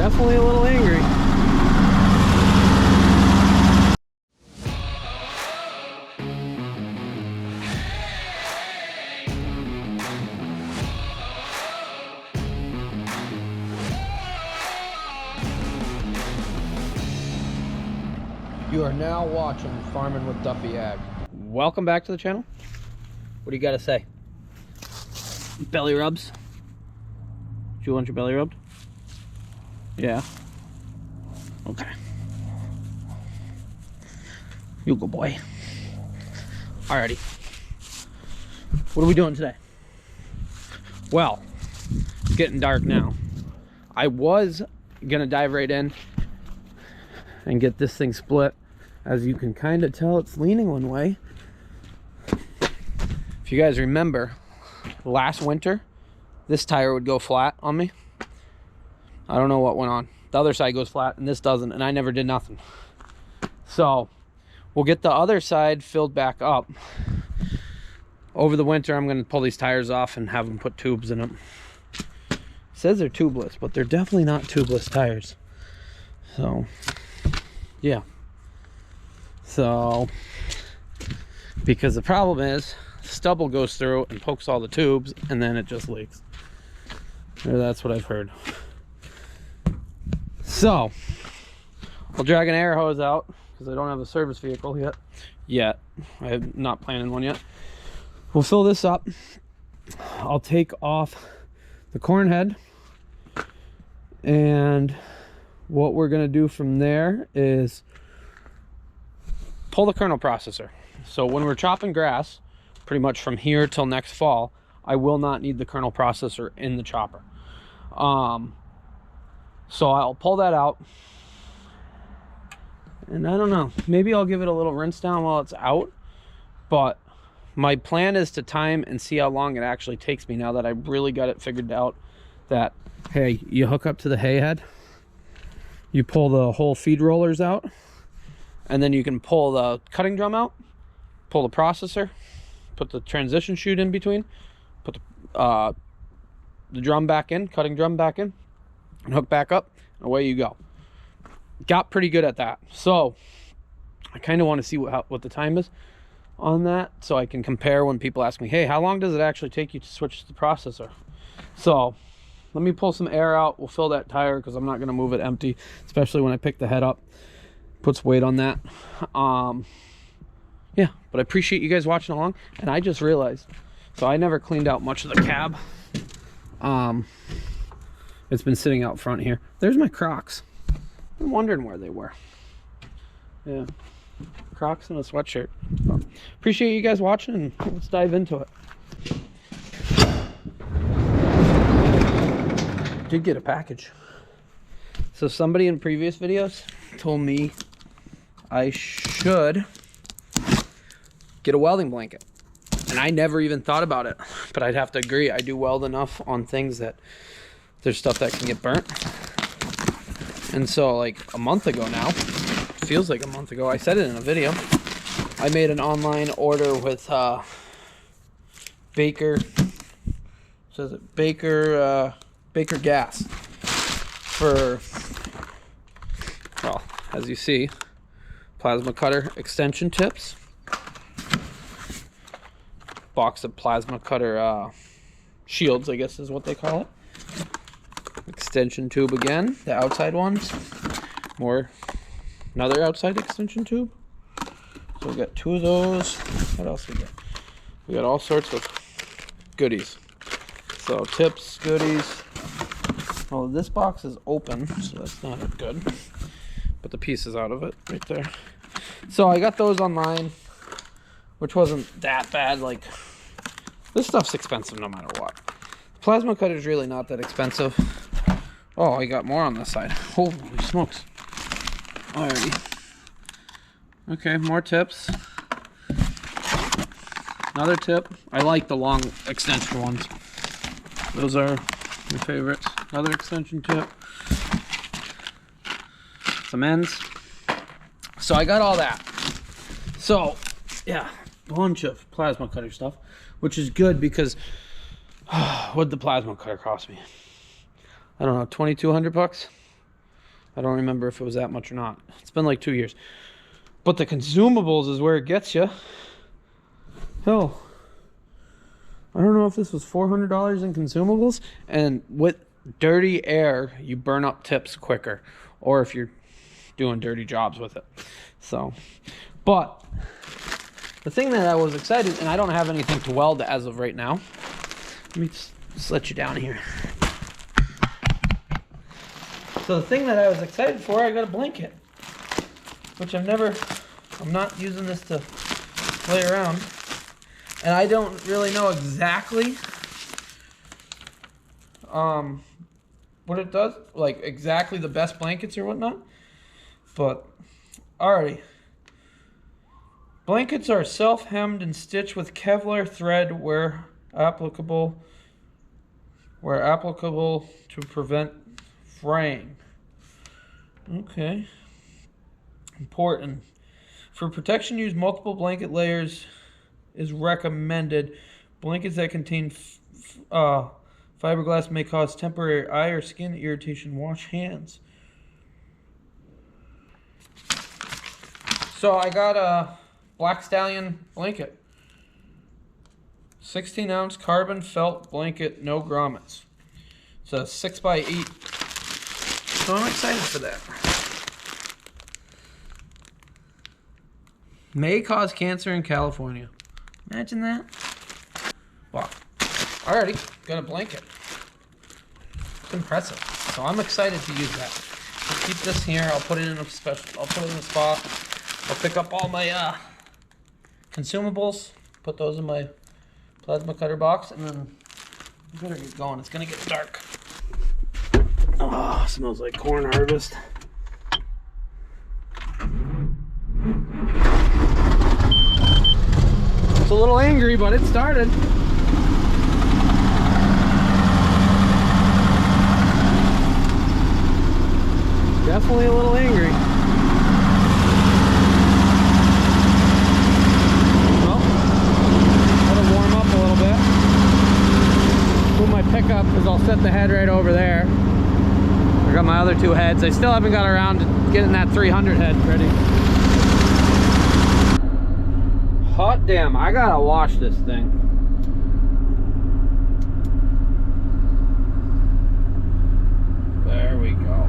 definitely a little angry. You are now watching Farming with Duffy Ag. Welcome back to the channel. What do you got to say? Belly rubs? Do you want your belly rubbed? Yeah. Okay. You go, boy. Alrighty. What are we doing today? Well, it's getting dark now. I was gonna dive right in and get this thing split. As you can kind of tell, it's leaning one way. If you guys remember, last winter, this tire would go flat on me. I don't know what went on. The other side goes flat and this doesn't, and I never did nothing. So we'll get the other side filled back up. Over the winter, I'm going to pull these tires off and have them put tubes in them. It says they're tubeless, but they're definitely not tubeless tires. So, yeah. So, because the problem is, stubble goes through and pokes all the tubes, and then it just leaks. Or that's what I've heard. So, I'll drag an air hose out, because I don't have a service vehicle yet. I'm not planning one yet. We'll fill this up. I'll take off the corn head, and what we're going to do from there is pull the kernel processor. So when we're chopping grass, pretty much from here till next fall, I will not need the kernel processor in the chopper. So I'll pull that out, and I don't know, maybe I'll give it a little rinse down while it's out, but my plan is to time and see how long it actually takes me now that I really got it figured out that, hey, you hook up to the hay head, you pull the whole feed rollers out, and then you can pull the cutting drum out, pull the processor, put the transition chute in between, put the drum back in, cutting drum back in, and hook back up, and away you go. Got pretty good at that. So I kind of want to see what the time is on that, so I can compare when people ask me, hey, how long does it actually take you to switch the processor? So let me pull some air out. We'll fill that tire because I'm not going to move it empty, especially when I pick the head up. Puts weight on that. Yeah, but I appreciate you guys watching along. And I just realized, so I never cleaned out much of the cab. It's been sitting out front here. There's my Crocs. I'm wondering where they were. Yeah, Crocs and a sweatshirt. So, appreciate you guys watching, and let's dive into it. Did get a package. So somebody in previous videos told me I should get a welding blanket, and I never even thought about it, but I'd have to agree. I do weld enough on things that there's stuff that can get burnt. And so like a month ago now, feels like a month ago, I said it in a video, I made an online order with Baker, says it Baker Gas, for, well, as you see, plasma cutter extension tips, box of plasma cutter shields, I guess is what they call it, extension tube again, the outside ones, another outside extension tube. So we got 2 of those. What else we got? We got all sorts of goodies. So tips, goodies. Well, this box is open, so that's not good. Put the pieces out of it right there. So I got those online, which wasn't that bad. Like, this stuff's expensive no matter what. Plasma cutter is really not that expensive. Oh, I got more on this side. Holy smokes. Alrighty. Okay, more tips. Another tip. I like the long extension ones. Those are my favorites. Another extension tip. Some ends. So I got all that. So, yeah, bunch of plasma cutter stuff, which is good because what did the plasma cutter cost me? I don't know, 2,200 bucks? I don't remember if it was that much or not. It's been like 2 years. But the consumables is where it gets you. Hell, I don't know if this was $400 in consumables. And with dirty air, you burn up tips quicker. Or if you're doing dirty jobs with it. So, but the thing that I was excited, and I don't have anything to weld as of right now. Let me just let you down here. So the thing that I was excited for, I got a blanket, which I'm not using this to play around. And I don't really know exactly what it does, like exactly the best blankets or whatnot. But alrighty. Blankets are self-hemmed and stitched with Kevlar thread where applicable to prevent fraying. Okay. Important. For protection, use multiple blanket layers is recommended. Blankets that contain fiberglass may cause temporary eye or skin irritation. Wash hands. So I got a Black Stallion blanket. 16-ounce carbon felt blanket, no grommets. It's a 6x8. So I'm excited for that. May cause cancer in California. Imagine that. Wow. Already got a blanket. It's impressive. So I'm excited to use that. I'll keep this here. I'll put it in a spot. I'll pick up all my consumables. Put those in my plasma cutter box, and then we better get going. It's gonna get dark. Oh, smells like corn harvest. It's a little angry, but it started. Definitely a little angry. Well, let it warm up a little bit. Move my pickup, because I'll set the head right over there. I got my other two heads. I still haven't got around to getting that 300 head ready. Hot damn, I gotta wash this thing. There we go.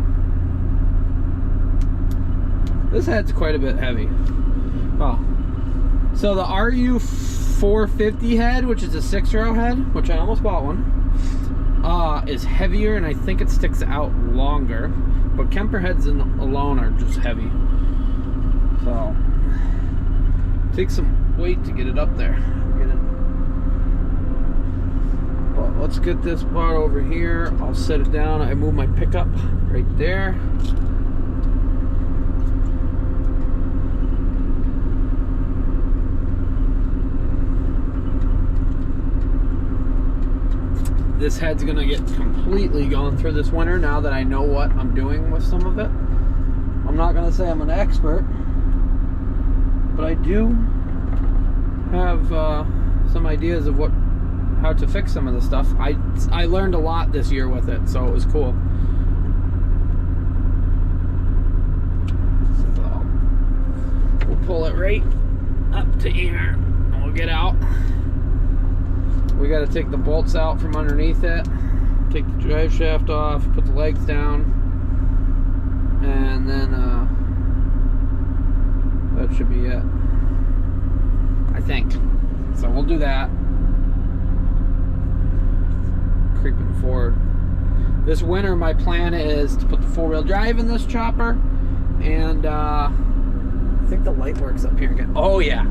This head's quite a bit heavy. Oh. So the RU450 head, which is a 6-row head, which I almost bought one, is heavier, and I think it sticks out longer. But Kemper heads alone are just heavy. So, take some weight to get it up there. But let's get this part over here. I'll set it down. I move my pickup right there. This head's gonna get completely gone through this winter now that I know what I'm doing with some of it. I'm not gonna say I'm an expert, but I do have some ideas of how to fix some of the stuff. I learned a lot this year with it, so it was cool. So we'll pull it right up to here and we'll get out. We got to take the bolts out from underneath it, take the drive shaft off, put the legs down, and then that should be it, I think. So we'll do that. Creeping forward. This winter my plan is to put the 4-wheel drive in this chopper, and I think the light works up here again. Oh yeah.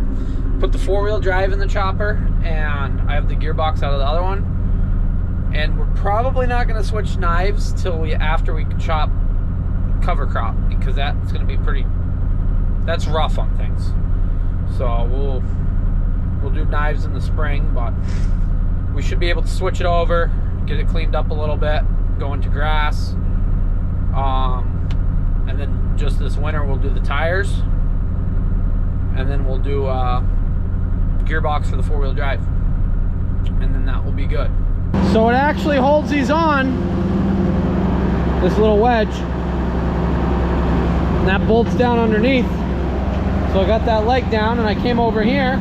Put the 4-wheel drive in the chopper, and I have the gearbox out of the other one. And we're probably not going to switch knives till after we chop cover crop, because that's going to be that's rough on things. So we'll do knives in the spring, but we should be able to switch it over, get it cleaned up a little bit, go into grass, and then just this winter we'll do the tires, and then we'll do gearbox for the 4-wheel drive, and then that will be good. So it actually holds these on, this little wedge. and that bolts down underneath. So I got that leg down and I came over here.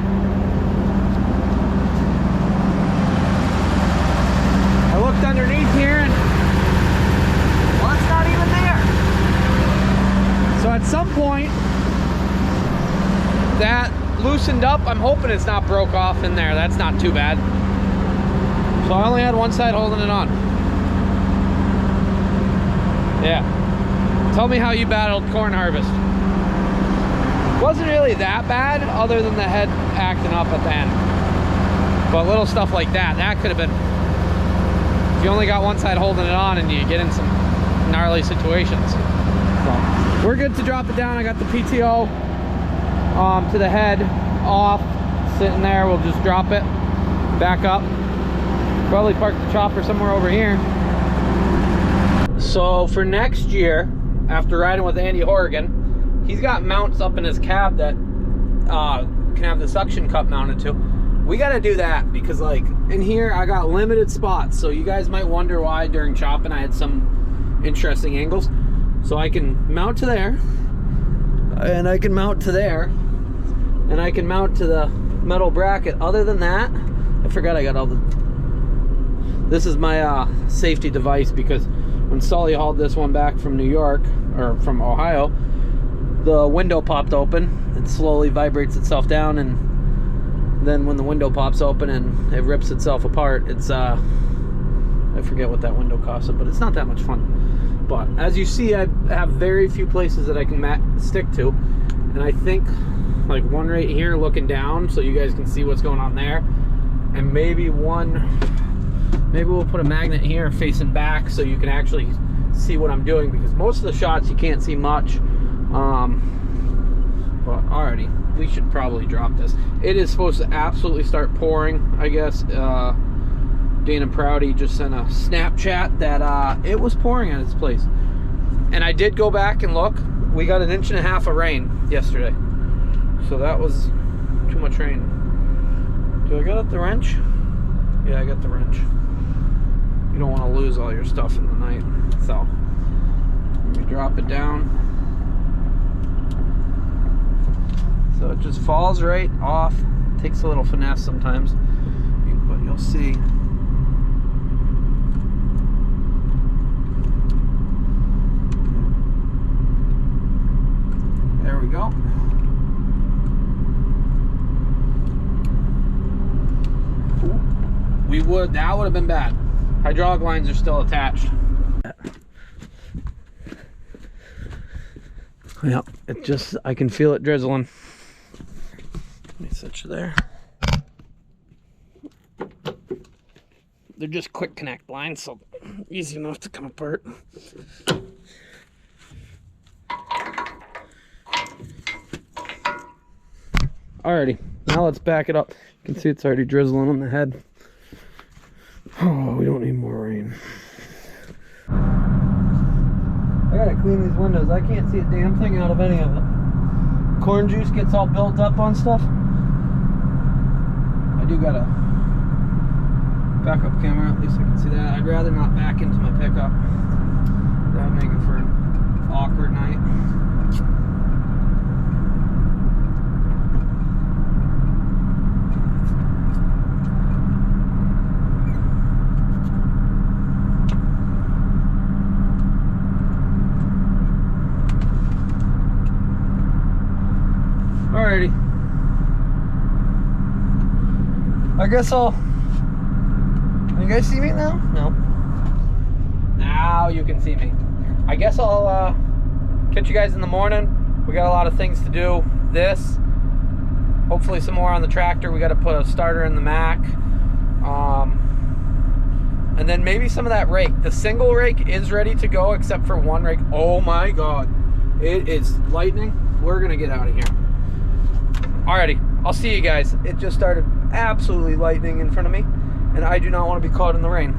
I looked underneath here and, well, it's not even there. So at some point that loosened up. I'm hoping it's not broke off in there. That's not too bad. So I only had one side holding it on. Yeah. Tell me how you battled corn harvest. Wasn't really that bad, other than the head acting up at the end. But little stuff like that, that could have been, if you only got one side holding it on and you get in some gnarly situations. So we're good to drop it down. I got the PTO to the head off, sitting there. We'll just drop it back up. Probably park the chopper somewhere over here. So for next year, after riding with Andy Horrigan, he's got mounts up in his cab that can have the suction cup mounted to. We got to do that because, like, in here I got limited spots. So you guys might wonder why during chopping I had some interesting angles. So I can mount to there, and I can mount to there, and I can mount to the metal bracket. Other than that, I forgot I got all the... This is my safety device, because when Sully hauled this one back from New York, or from Ohio, the window popped open. It slowly vibrates itself down, and then when the window pops open and it rips itself apart, it's I forget what that window costed, but it's not that much fun. But as you see, I have very few places that I can stick to, and I think like one right here looking down so you guys can see what's going on there, and maybe we'll put a magnet here facing back so you can actually see what I'm doing, because most of the shots you can't see much. But alrighty, we should probably drop this. It is supposed to absolutely start pouring, I guess. Dana Prouty just sent a Snapchat that it was pouring at its place. And I did go back and look. We got 1.5 inches of rain yesterday. So that was too much rain. Do I got the wrench? Yeah, I got the wrench. You don't want to lose all your stuff in the night. So let me drop it down. So it just falls right off. Takes a little finesse sometimes, but you'll see. There we go. That would have been bad. Hydraulic lines are still attached. Yeah, it just, I can feel it drizzling. Let me switch there. They're just quick connect lines, so easy enough to come apart. Alrighty, now let's back it up. You can see it's already drizzling on the head. Oh, we don't need more rain. I gotta clean these windows. I can't see a damn thing out of any of it. Corn juice gets all built up on stuff. I do got a backup camera, at least I can see that. I'd rather not back into my pickup. That would make it for an awkward night. Alrighty. I guess I'll... You guys see me now? No. Now you can see me. I guess I'll catch you guys in the morning. We got a lot of things to do. This. Hopefully some more on the tractor. We got to put a starter in the Mac. And then maybe some of that rake. The single rake is ready to go except for one rake. Oh my God. It is lightning. We're going to get out of here. Alrighty, I'll see you guys. It just started absolutely lightning in front of me, and I do not want to be caught in the rain.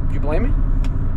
Do you blame me?